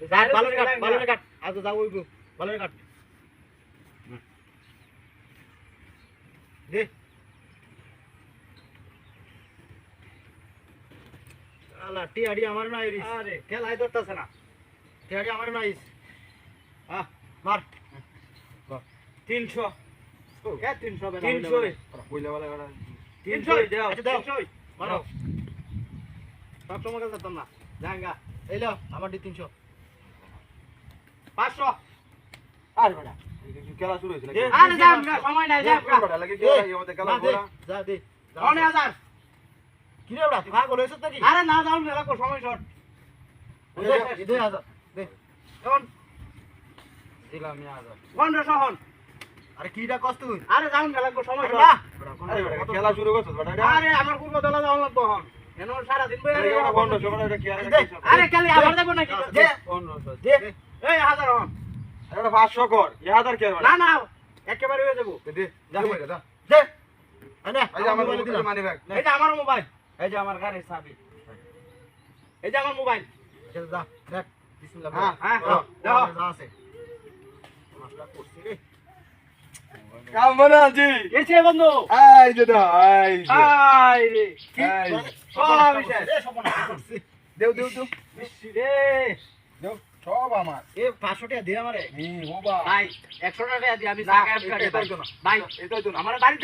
ভালো কাট ভালো কাট আজ যাও ওই ভালো কাট দে আলা টিআডি আমার না আইরিস আরে খেলাই ধরতাছ না টিআডি আমার না আইস মার 300 কে 300 বেনা 300 কইলা वाला গাড়া 300 দাও 300 মারো সব সময় কাজ করতাম না জাঙ্গা এই লো আমার দি 300 500 আর বেটা খেলা শুরু হইছে নাকি আরে যাম না সময় নাই যা বেটা লাগে কি আমাদের খেলা গোলা যা দে 9000 কি রে বেটা তুই ভাগ হইছিস নাকি আরে না যাও না লাগো সময় শর্ট 2000 দে এখন দিলাম 1000 1500 হন আরে কিটা কষ্ট তুই আরে যাও না লাগো সময় শর্ট আরে বেটা খেলা শুরু করছস বেটা আরে আমার পূর্ব দলা যাও লাগবো হন এনো সারা দিন বইরা 1500 বেটা এটা কি আরে কালি আবার দেব নাকি দে 1500 দে এই 1000 হন এটা 500 কর 1000 কে না না একেবারে হয়ে যাব দে যা দে দে আনে এই যে আমার মোবাইল মানি ব্যাগ এটা আমার মোবাইল এই যে আমার গাড়ির চাবি এই যে আমার মোবাইল চল যা দেখ বিসমিল্লাহ হ্যাঁ দাও যা আছে মাসটা করছি রে কেমন আছিস এসে বন্ধু এই যে দাও এই রে সব বিষয় রে সব না করছি দেও দেও দেও বেশি রে দেও সব আমার এ 500 টাকা দে আমারে ও ভাই 100 টাকা দে আমি টাকা কাটে ভাই এটাই তো আমার বাড়ি